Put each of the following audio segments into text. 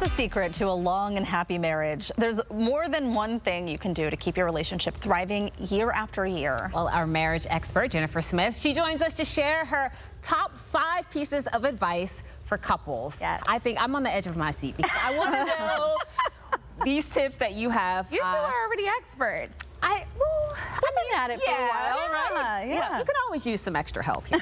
the secret to a long and happy marriage? There's more than one thing you can do to keep your relationship thriving year after year. Well, our marriage expert, Jenifer Smith, she joins us to share her top 5 pieces of advice for couples. Yes. I think I'm on the edge of my seat because I want to know these tips that you have. You two are already experts. I've been at it for a while, right? Yeah. You could always use some extra help here.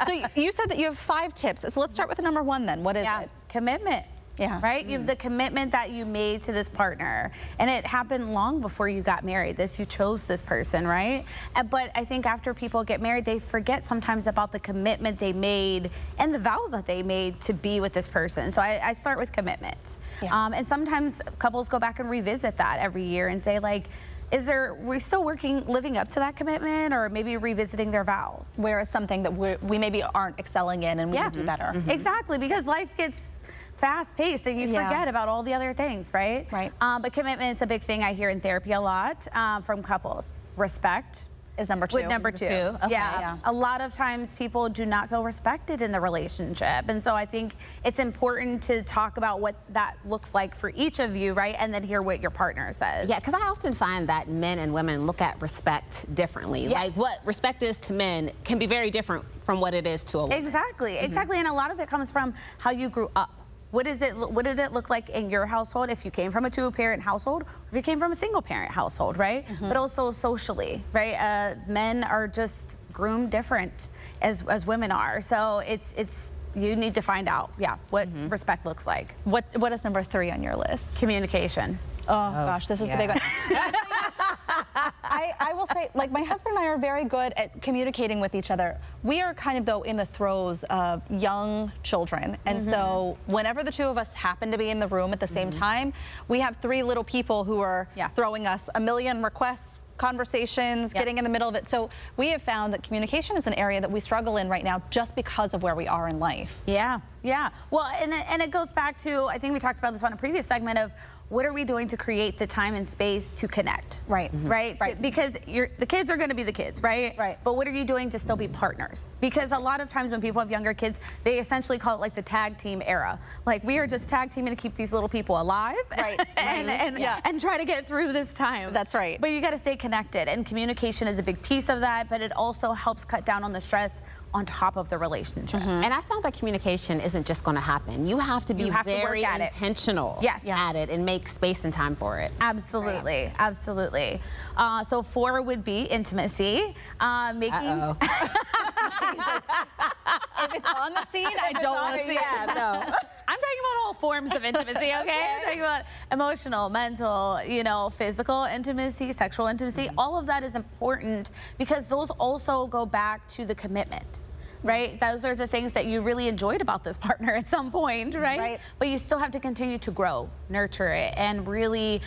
So you said that you have 5 tips. So let's start with number 1 then. What is it? Commitment. Yeah. Right? You have the commitment that you made to this partner. And it happened long before you got married. You chose this person, right? But I think after people get married, they forget sometimes about the commitment they made and the vows that they made to be with this person. So I start with commitment. Yeah. And sometimes couples go back and revisit that every year and say, like, we still living up to that commitment, or maybe revisiting their vows? Where is something that we maybe aren't excelling in and we can do better? Exactly, because life gets fast-paced and you forget about all the other things, right? Right. But commitment is a big thing I hear in therapy a lot from couples. Respect is number 2. With number 2. Okay. Yeah. A lot of times people do not feel respected in the relationship. And so I think it's important to talk about what that looks like for each of you, right? And then hear what your partner says. Yeah, because I often find that men and women look at respect differently. Yes. Like what respect is to men can be very different from what it is to a woman. Exactly, exactly. And a lot of it comes from how you grew up. What did it look like in your household if you came from a 2-parent household, or if you came from a single-parent household, right? But also socially, right? Men are just groomed different as women are. So you need to find out, what respect looks like. What is number 3 on your list? Communication. Oh gosh, this is the big one. I will say, like, my husband and I are very good at communicating with each other. We are kind of, though, in the throes of young children. And so whenever the 2 of us happen to be in the room at the same time, we have 3 little people who are throwing us a million requests, conversations, getting in the middle of it. So we have found that communication is an area that we struggle in right now just because of where we are in life. Yeah. Well, and it goes back to, I think we talked about this on a previous segment, of what are we doing to create the time and space to connect? Right. Because the kids are going to be the kids, right? But what are you doing to still be partners? Because a lot of times when people have younger kids, they essentially call it like the tag team era. Like, we are just tag teaming to keep these little people alive, and try to get through this time. That's right. But you got to stay connected, and communication is a big piece of that, but it also helps cut down on the stress on top of the relationship. And I found that communication isn't just going to happen. You have to be very intentional at it and make space and time for it. Absolutely, absolutely. So 4 would be intimacy. Making. If it's on the scene, I don't want to see it. No. I'm talking about all forms of intimacy, okay? I'm talking about emotional, mental, physical intimacy, sexual intimacy. All of that is important because those also go back to the commitment. Right? Those are the things that you really enjoyed about this partner at some point, right? But you still have to continue to grow, nurture it, and really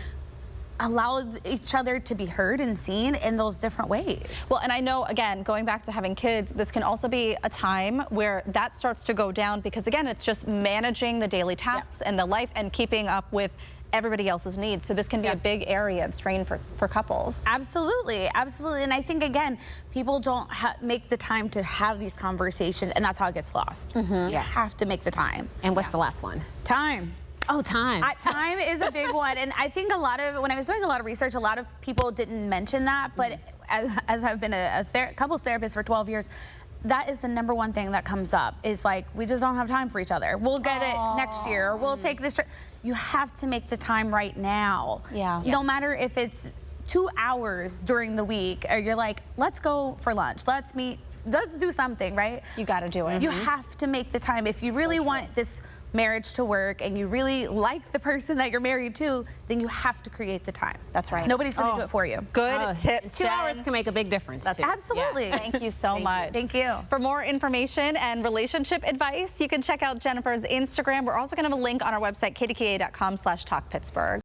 allow each other to be heard and seen in those different ways. Well, and I know, again, going back to having kids, this can also be a time where that starts to go down because, again, it's just managing the daily tasks and the life and keeping up with everybody else's needs. So this can be a big area of strain for couples. Absolutely, absolutely. And I think, again, people don't make the time to have these conversations, and that's how it gets lost. You have to make the time. And what's the last one? Time. Oh, time. Time is a big one. And I think when I was doing a lot of research, a lot of people didn't mention that. But as I've been a couples therapist for 12 years, that is the number 1 thing that comes up, is like, we just don't have time for each other. We'll get it next year, or we'll take this trip. You have to make the time right now. No matter if it's 2 hours during the week, or you're like, let's go for lunch, let's meet, let's do something, right? You got to do it. You have to make the time. If you really want this marriage to work and you really like the person that you're married to, then you have to create the time. That's right. Nobody's going to do it for you. Good tips. 2 hours can make a big difference. That's too. Absolutely. Thank you so much. Thank you. For more information and relationship advice, you can check out Jenifer's Instagram. We're also going to have a link on our website, kdka.com/talkpittsburgh.